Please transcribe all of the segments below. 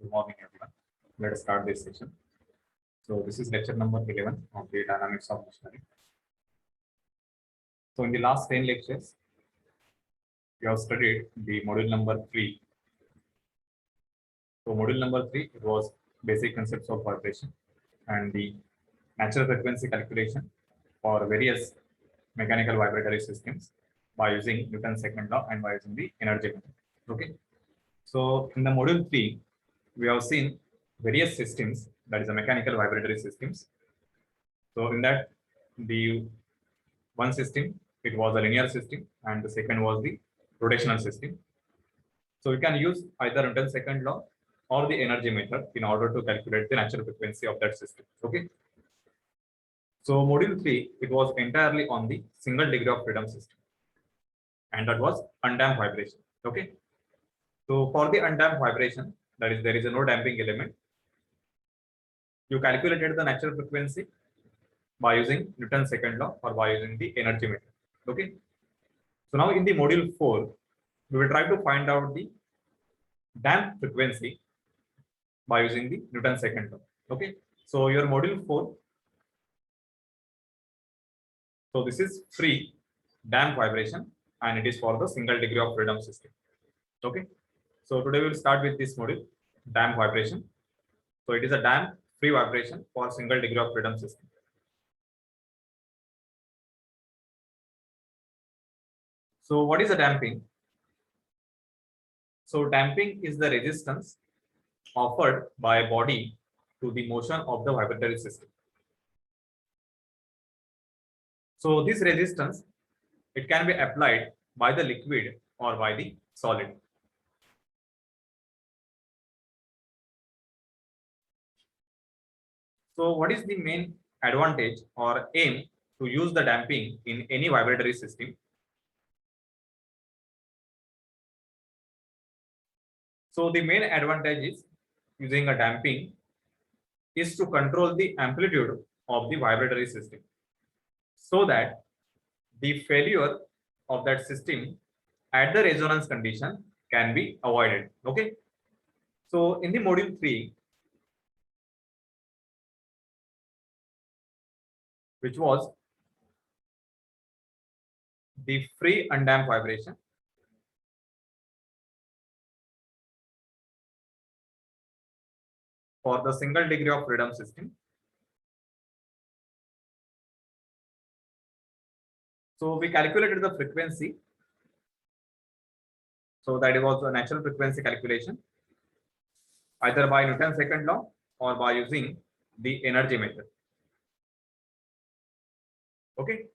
Good morning, everyone. Let us start this session. So this is lecture number 11 of the dynamics of machinery. So in the last 10 lectures, we have studied the module number 3. So module number 3, it was basic concepts of vibration and the natural frequency calculation for various mechanical vibratory systems by using Newton's second law and by using the energy method. Okay. So in the module 3, we have seen various systems, that is the mechanical vibratory systems. So in that, the one system, it was a linear system, and the second was the rotational system. So you can use either Newton's second law or the energy method in order to calculate the natural frequency of that system. Okay. So module 3, it was entirely on the single degree of freedom system, and that was undamped vibration. Okay. So for the undamped vibration, that is, there is a no damping element. You calculated the natural frequency by using Newton's second law or by using the energy method. Okay. So now in the module 4, we will try to find out the damped frequency by using the Newton's second law. Okay. So your module 4. So this is free damped vibration, and it is for the single degree of freedom system. Okay. So today we will start with this module, damped vibration. So it is a damped free vibration for single degree of freedom system. So what is a damping? So damping is the resistance offered by a body to the motion of the vibratory system. So this resistance, it can be applied by the liquid or by the solid. So what is the main advantage or aim to use the damping in any vibratory system? So the main advantage is using a damping is to control the amplitude of the vibratory system, so that the failure of that system at the resonance condition can be avoided. Okay. So in the module 3, which was the free undamped vibration, for the single degree of freedom system. So we calculated the frequency. So that was a natural frequency calculation, either by Newton's second law or by using the energy method. Okay.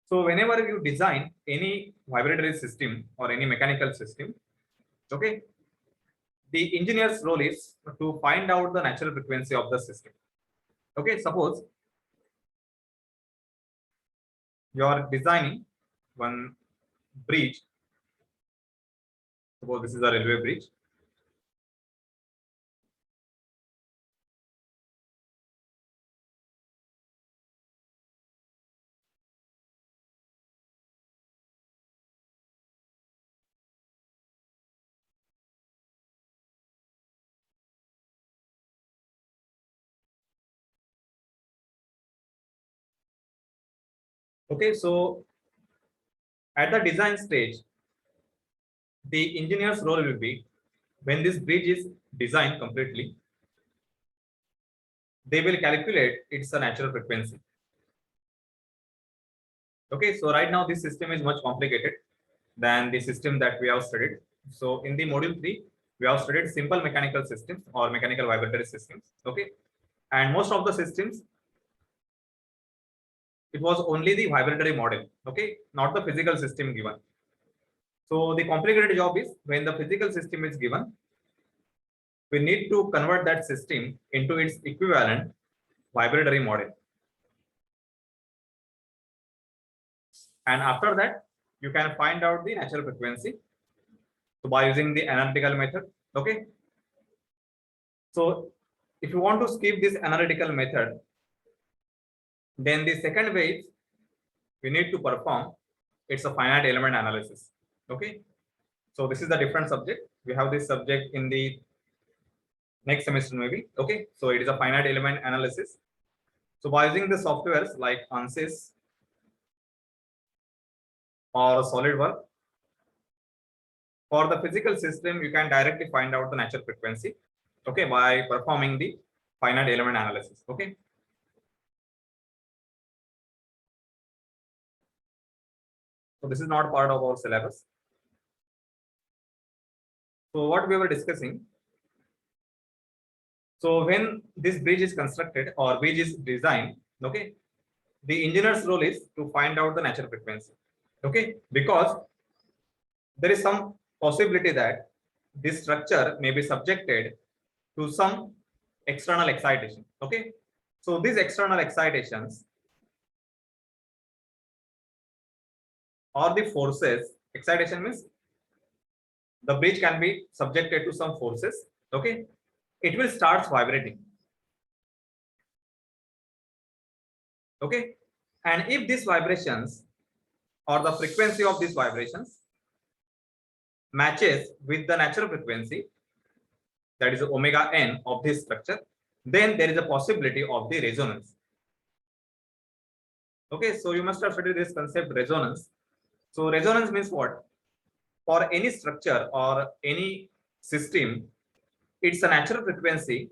So whenever you design any vibratory system or any mechanical system, okay, the engineer's role is to find out the natural frequency of the system. Okay, suppose you are designing one bridge. Suppose this is a railway bridge. Okay, so at the design stage, the engineer's role will be, when this bridge is designed completely, they will calculate its natural frequency. Okay, so right now this system is much complicated than the system that we have studied. So in the module 3, we have studied simple mechanical systems or mechanical vibratory systems. Okay, and most of the systems, it was only the vibratory model. Okay, not the physical system given. So the complicated job is, when the physical system is given, we need to convert that system into its equivalent vibratory model. And after that, you can find out the natural frequency, so by using the analytical method. Okay. So if you want to skip this analytical method, then the second way is, we need to perform, it's a finite element analysis. Okay. So this is a different subject. We have this subject in the next semester maybe. Okay, so it is a finite element analysis. So by using the softwares like ANSYS or SolidWorks, for the physical system, you can directly find out the natural frequency, okay, by performing the finite element analysis. Okay. So this is not part of our syllabus. So what we were discussing. So when this bridge is constructed or bridge is designed, okay, the engineer's role is to find out the natural frequency. Okay, because there is some possibility that this structure may be subjected to some external excitation. Okay, so these external excitations or the forces, excitation means the bridge can be subjected to some forces. Okay, it will start vibrating. Okay, and if these vibrations or the frequency of these vibrations matches with the natural frequency, that is omega n of this structure, then there is a possibility of the resonance. Okay, so you must have studied this concept resonance. So resonance means what? For any structure or any system, it's a natural frequency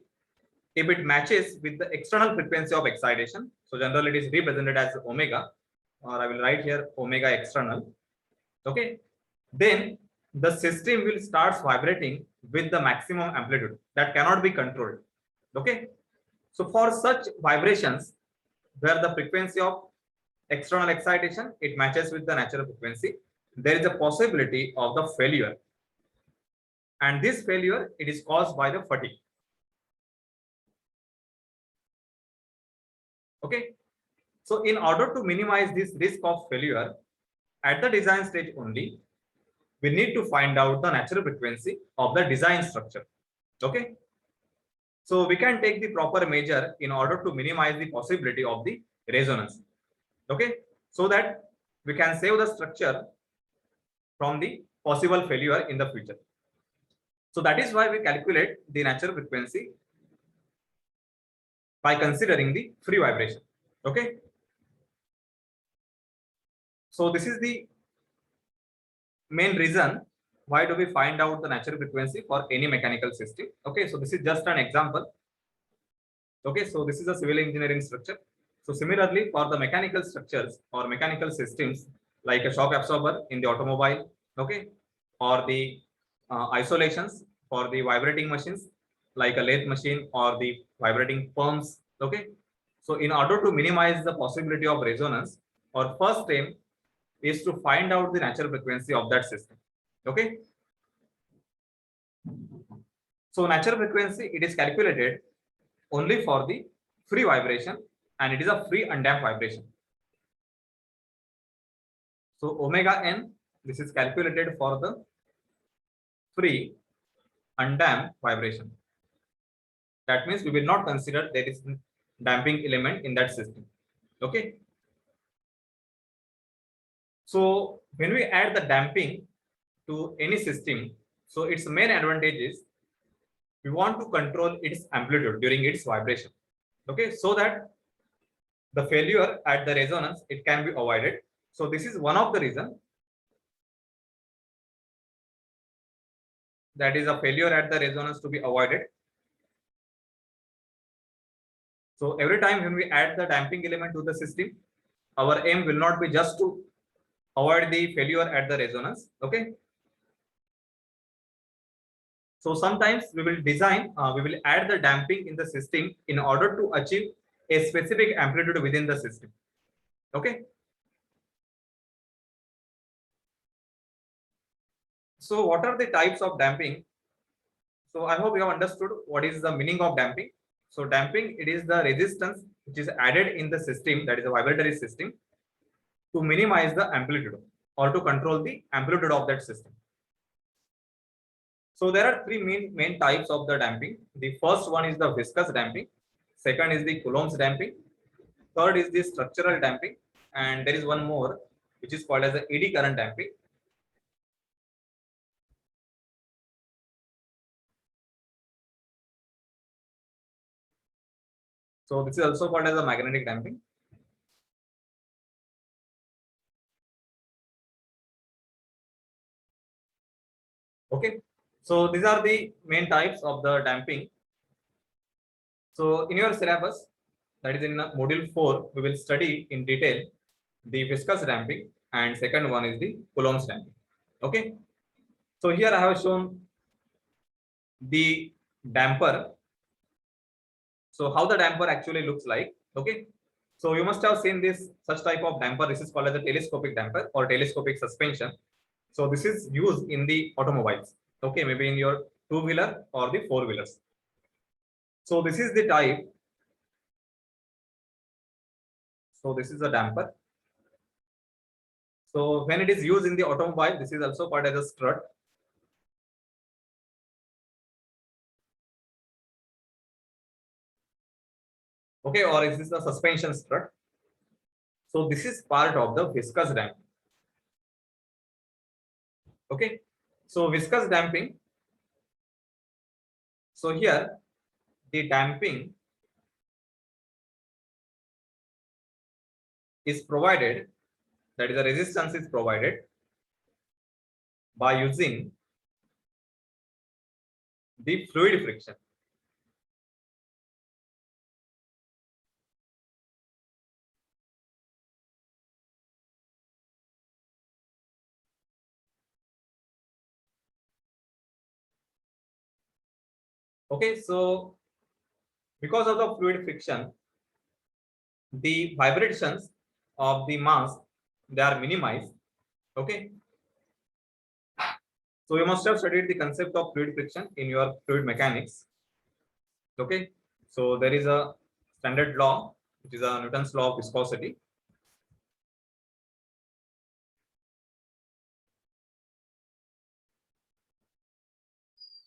if it matches with the external frequency of excitation. So generally it is represented as omega, or I will write here omega external. Okay, then the system will start vibrating with the maximum amplitude that cannot be controlled. Okay, so for such vibrations where the frequency of external excitation it matches with the natural frequency, there is a possibility of the failure, and this failure it is caused by the fatigue. Okay, so in order to minimize this risk of failure at the design stage only, we need to find out the natural frequency of the design structure. Okay, so we can take the proper measure in order to minimize the possibility of the resonance. Okay, so that we can save the structure from the possible failure in the future. So that is why we calculate the natural frequency by considering the free vibration. Okay, so this is the main reason why do we find out the natural frequency for any mechanical system. Okay, so this is just an example. Okay, so this is a civil engineering structure. So similarly for the mechanical structures or mechanical systems like a shock absorber in the automobile, okay, or the isolations for the vibrating machines like a lathe machine or the vibrating pumps. Okay, so in order to minimize the possibility of resonance, our first aim is to find out the natural frequency of that system. Okay, so natural frequency it is calculated only for the free vibration, and it is a free undamped vibration. So omega n, this is calculated for the free undamped vibration. That means we will not consider there is damping element in that system. Okay, so when we add the damping to any system, so its main advantage is we want to control its amplitude during its vibration. Okay, so that the failure at the resonance it can be avoided. So this is one of the reason that is a failure at the resonance to be avoided. So every time when we add the damping element to the system, our aim will not be just to avoid the failure at the resonance. Okay, so sometimes we will design, we will add the damping in the system in order to achieve a specific amplitude within the system. Okay, so what are the types of damping? So I hope you have understood what is the meaning of damping. So damping, it is the resistance which is added in the system, that is a vibratory system, to minimize the amplitude or to control the amplitude of that system. So there are three main types of the damping. The first one is the viscous damping. Second is the Coulomb's damping. Third is the structural damping. And there is one more which is called as the eddy current damping. So this is also called as a magnetic damping. Okay, so these are the main types of the damping. So in your syllabus, that is in module 4, we will study in detail the viscous damping, and second one is the Coulomb's damping. Okay, so here I have shown the damper. So how the damper actually looks like. Okay, so you must have seen this such type of damper. This is called as a telescopic damper or telescopic suspension. So this is used in the automobiles. Okay, maybe in your two-wheeler or the four-wheelers. So this is the type. So this is a damper. So when it is used in the automobile, this is also called as a strut. Okay, or is this a suspension strut? So this is part of the viscous damping. Okay, so viscous damping. So here the damping is provided, that is the resistance is provided by using the fluid friction. Okay, so because of the fluid friction, the vibrations of the mass, they are minimized. Okay, so you must have studied the concept of fluid friction in your fluid mechanics. Okay, so there is a standard law, which is a Newton's law of viscosity.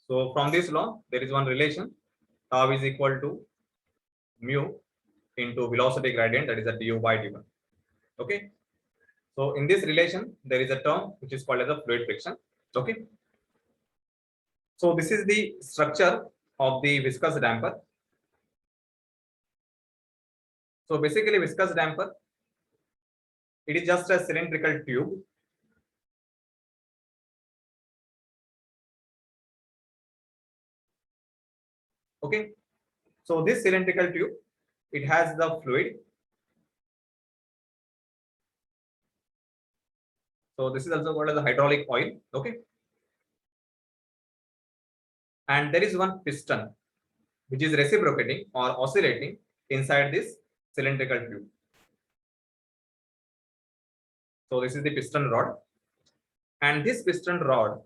So from this law, there is one relation, tau is equal to mu into velocity gradient, that is a du by dt. Okay, so in this relation, there is a term which is called as a fluid friction. Okay, so this is the structure of the viscous damper. So basically, viscous damper, it is just a cylindrical tube. Okay, so this cylindrical tube, it has the fluid. So this is also called as a hydraulic oil. Okay, and there is one piston which is reciprocating or oscillating inside this cylindrical tube. So this is the piston rod, and this piston rod,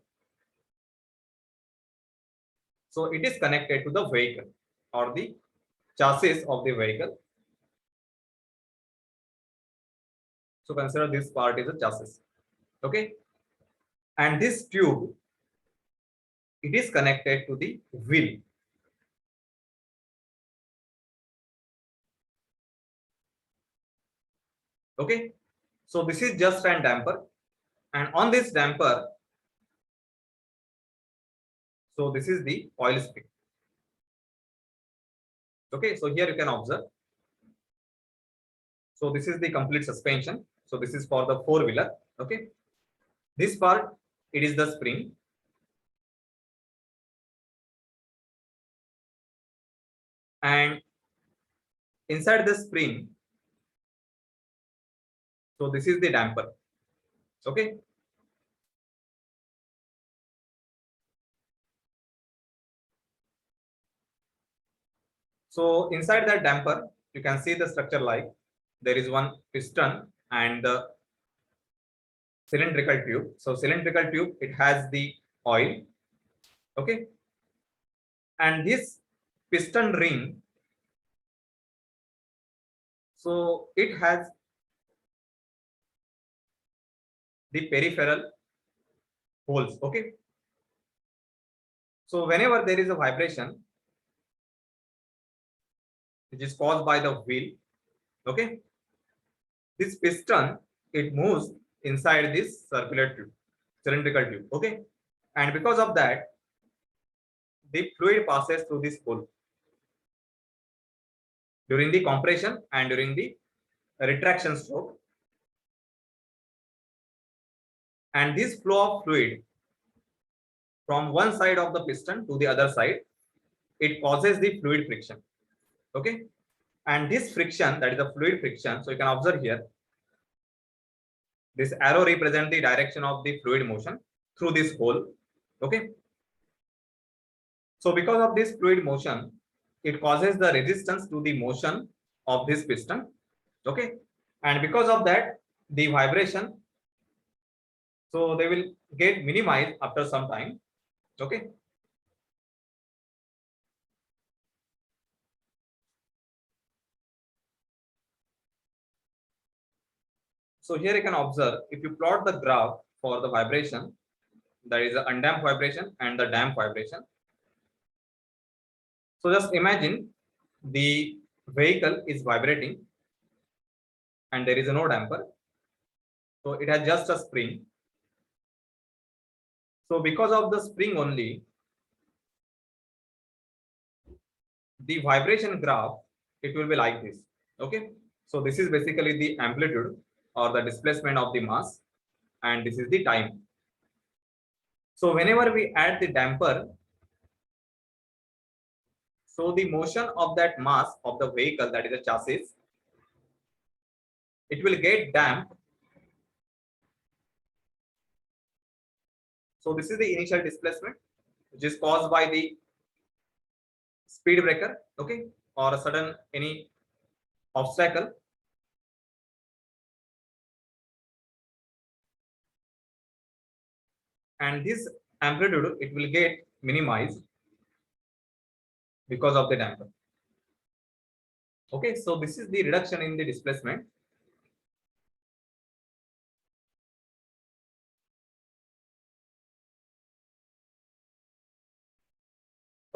so it is connected to the vehicle or the chassis of the vehicle. So consider this part is a chassis. Okay, and this tube, it is connected to the wheel. Okay, so this is just a damper, and on this damper, so this is the oil spring. Okay, so here you can observe. So this is the complete suspension. So this is for the four-wheeler. Okay, this part, it is the spring. And inside the spring, so this is the damper. Okay, so inside that damper, you can see the structure like there is one piston and the cylindrical tube. So cylindrical tube, it has the oil. Okay, and this piston ring, so it has the peripheral holes. Okay, so whenever there is a vibration which is caused by the wheel, okay, this piston, it moves inside this circular tube, cylindrical tube. Okay, and because of that, the fluid passes through this hole. during the compression and during the retraction stroke. And this flow of fluid from one side of the piston to the other side, it causes the fluid friction. Okay, and this friction, that is the fluid friction, so you can observe here, this arrow represents the direction of the fluid motion through this hole. Okay, so because of this fluid motion, it causes the resistance to the motion of this piston. Okay, and because of that, the vibration, so they will get minimized after some time. Okay, so here you can observe, if you plot the graph for the vibration, that is the undamped vibration and the damped vibration. So just imagine the vehicle is vibrating and there is no damper. So it has just a spring. So because of the spring only, the vibration graph, it will be like this. Okay, so this is basically the amplitude or the displacement of the mass, and this is the time. So whenever we add the damper, so the motion of that mass of the vehicle, that is the chassis, it will get damped. So this is the initial displacement, which is caused by the speed breaker, okay, or a sudden any obstacle. And this amplitude, it will get minimized because of the damper. Okay, so this is the reduction in the displacement.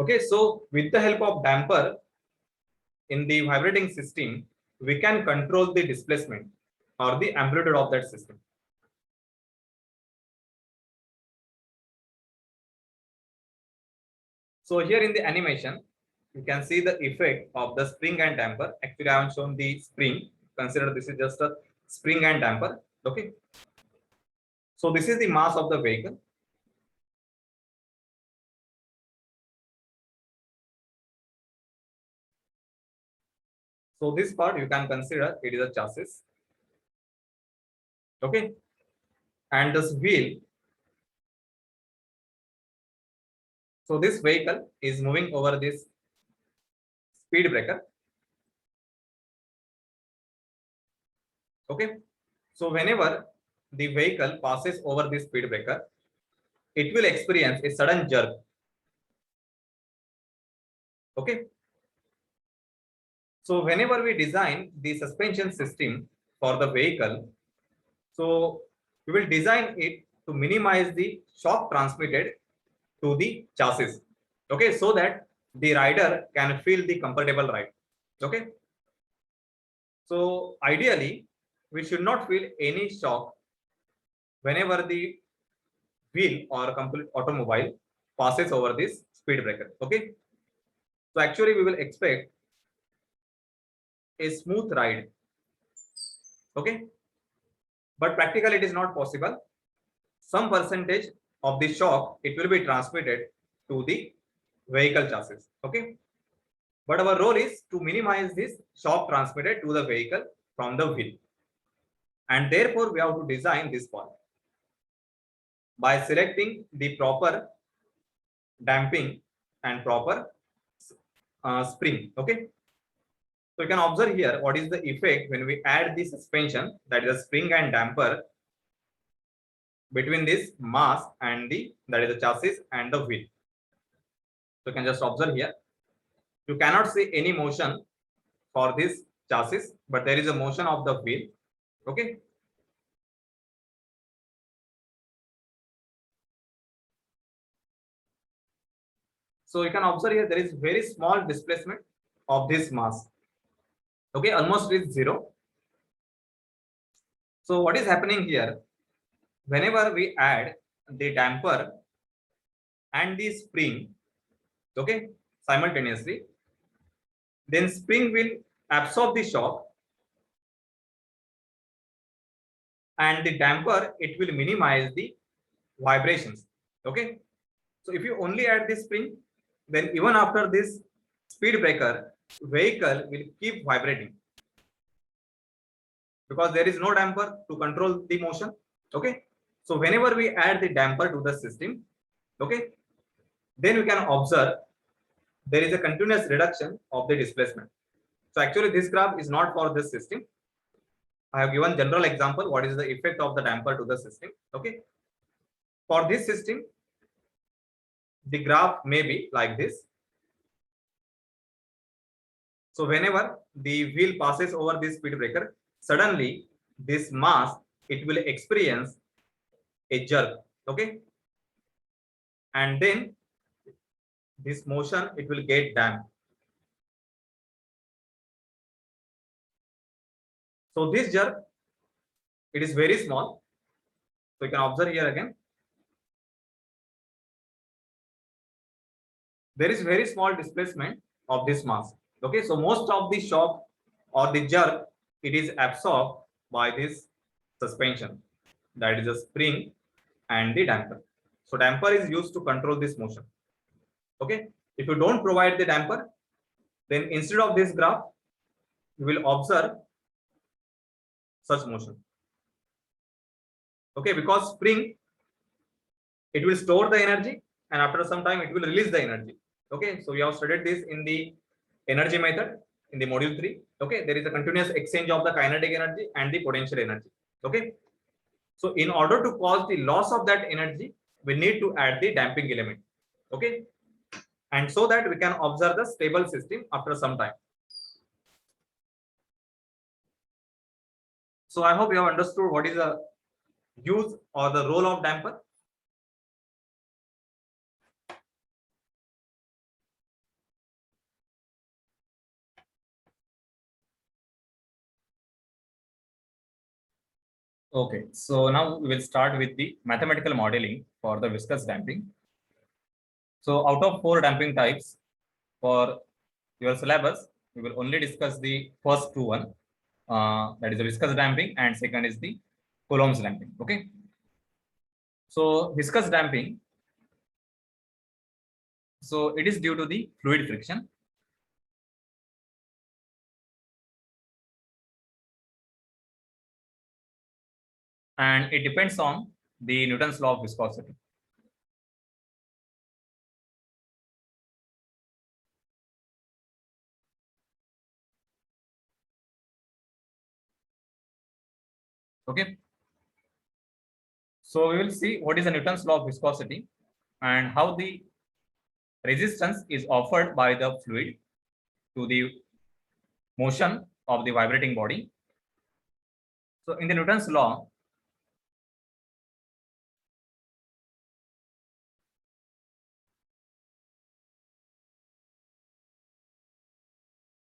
Okay, so with the help of damper in the vibrating system, we can control the displacement or the amplitude of that system. So here in the animation, you can see the effect of the spring and damper. Actually, I haven't shown the spring. Consider this is just a spring and damper. Okay. So this is the mass of the vehicle. So this part you can consider it is a chassis. Okay. And this wheel. So this vehicle is moving over this speed breaker. Okay. So whenever the vehicle passes over this speed breaker, it will experience a sudden jerk. Okay. So whenever we design the suspension system for the vehicle, so we will design it to minimize the shock transmitted to the chassis. Okay, so that the rider can feel the comfortable ride. Okay. So ideally, we should not feel any shock whenever the wheel or complete automobile passes over this speed breaker. Okay. So actually, we will expect a smooth ride. Okay. But practically, it is not possible. Some percentage of the shock, it will be transmitted to the vehicle chassis. Okay. But our role is to minimize this shock transmitted to the vehicle from the wheel. And therefore, we have to design this part by selecting the proper damping and proper spring. Okay. So you can observe here what is the effect when we add the suspension, that is the spring and damper, between this mass and the, that is the chassis and the wheel. So you can just observe here. You cannot see any motion for this chassis, but there is a motion of the wheel. Okay. So you can observe here there is very small displacement of this mass. Okay, almost is zero. So what is happening here? Whenever we add the damper and the spring, okay, simultaneously, then spring will absorb the shock, and the damper, it will minimize the vibrations. Okay, so if you only add this spring, then even after this speed breaker, vehicle will keep vibrating because there is no damper to control the motion. Okay, so whenever we add the damper to the system, okay, then we can observe there is a continuous reduction of the displacement. So actually this graph is not for this system. I have given general example what is the effect of the damper to the system. Okay, for this system the graph may be like this. So whenever the wheel passes over this speed breaker, suddenly this mass, it will experience a jerk. Okay, and then this motion, it will get damped. So this jerk, it is very small. So you can observe here again. There is very small displacement of this mass. Okay, so most of the shock or the jerk, it is absorbed by this suspension, that is a spring and the damper. So damper is used to control this motion. Okay, if you don't provide the damper, then instead of this graph, you will observe such motion. Okay, because spring, it will store the energy and after some time it will release the energy. Okay, so we have studied this in the energy method in the module 3. Okay, there is a continuous exchange of the kinetic energy and the potential energy. Okay, so in order to cause the loss of that energy, we need to add the damping element. Okay, and so that we can observe the stable system after some time. So I hope you have understood what is the use or the role of damper. Okay, so now we will start with the mathematical modeling for the viscous damping. So out of 4 damping types for your syllabus, we will only discuss the first 2 one, that is the viscous damping, and second is the Coulomb's damping. Okay, so viscous damping, so it is due to the fluid friction. And it depends on the Newton's law of viscosity. Okay, so we will see what is the Newton's law of viscosity and how the resistance is offered by the fluid to the motion of the vibrating body. So in the Newton's law,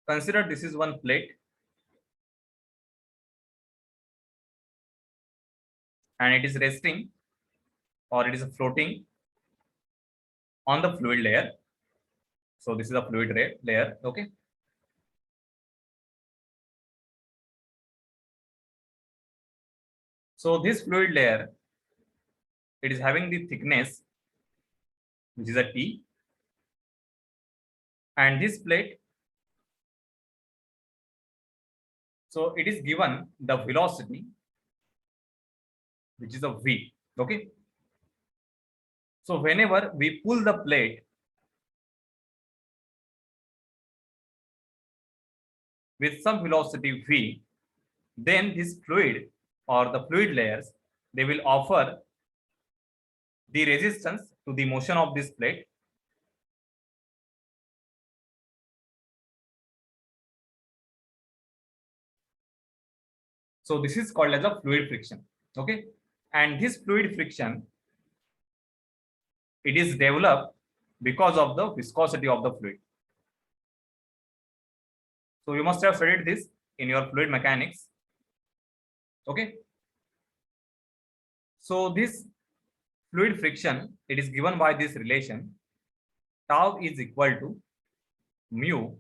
consider this is one plate and it is resting or it is floating on the fluid layer. So this is a fluid layer. Okay, so this fluid layer, it is having the thickness which is a T, and this plate, so it is given the velocity which is a V. Okay, so whenever we pull the plate with some velocity V, then this fluid or the fluid layers, they will offer the resistance to the motion of this plate. So this is called as a fluid friction. Okay, and this fluid friction, it is developed because of the viscosity of the fluid. So you must have studied this in your fluid mechanics. Okay, so this fluid friction, it is given by this relation, tau is equal to mu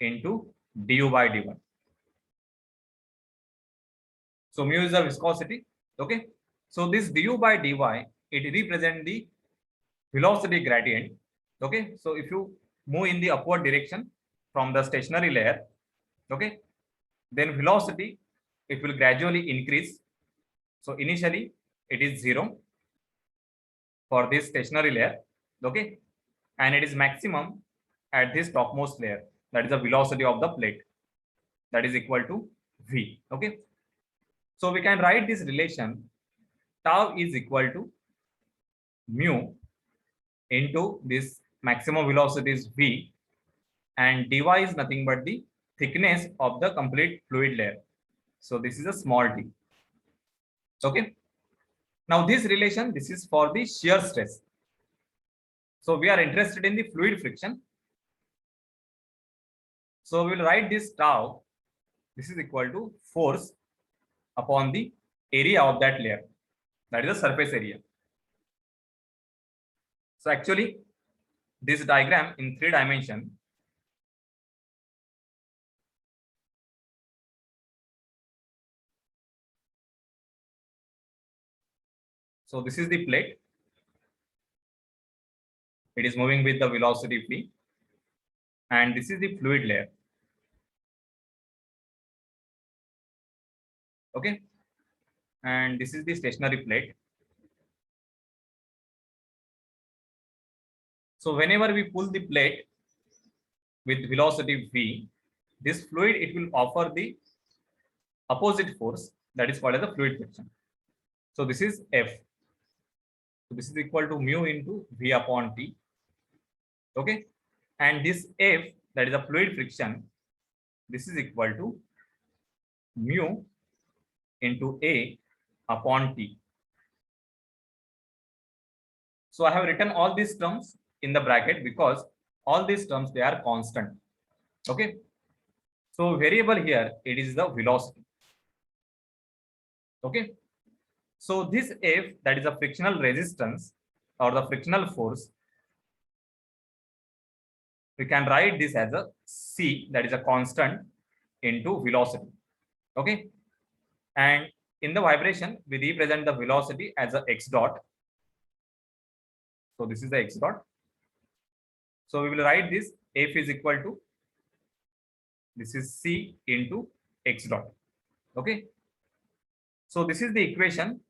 into du by dy. So mu is the viscosity. Okay. So this du by dy, it represents the velocity gradient. Okay. So if you move in the upward direction from the stationary layer, okay, then velocity, it will gradually increase. So initially it is 0 for this stationary layer. Okay. And it is maximum at this topmost layer. That is the velocity of the plate. That is equal to v. Okay. So we can write this relation, tau is equal to mu into this maximum velocity is v, and dy is nothing but the thickness of the complete fluid layer. So this is a small t. Okay. Now this relation, this is for the shear stress. So we are interested in the fluid friction. So we will write this tau. This is equal to force upon the area of that layer. That is the surface area. So actually, this diagram in 3 dimensions. So this is the plate. It is moving with the velocity v, and this is the fluid layer. Okay, and this is the stationary plate. So whenever we pull the plate with velocity v, this fluid, it will offer the opposite force, that is called as the fluid friction. So this is F. So this is equal to mu into v upon t. Okay, and this F, that is a fluid friction, this is equal to mu into A upon T. So I have written all these terms in the bracket because all these terms, they are constant. Okay. So variable here, it is the velocity. Okay. So this F, that is a frictional resistance or the frictional force, we can write this as a C, that is a constant, into velocity. Okay. And in the vibration, we represent the velocity as a x dot. So this is the x dot. So we will write this F is equal to, this is C into x dot. Okay. So this is the equation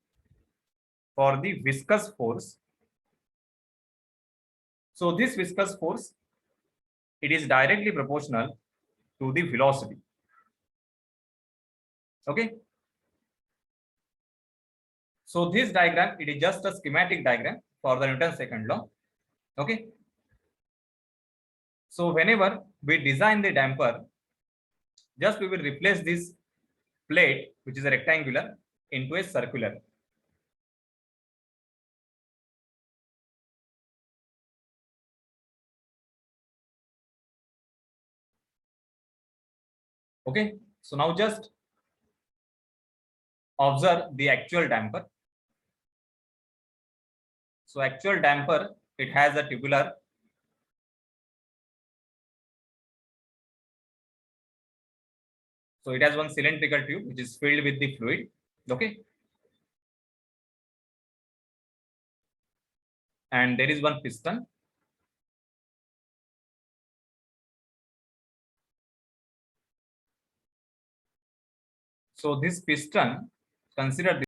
for the viscous force. So this viscous force, it is directly proportional to the velocity. Okay. So this diagram, it is just a schematic diagram for the Newton's second law. Okay. So whenever we design the damper, just we will replace this plate, which is a rectangular, into a circular. Okay. So now just observe the actual damper. So actual damper, it has a tubular. So it has one cylindrical tube which is filled with the fluid. Okay. And there is one piston. So this piston, consider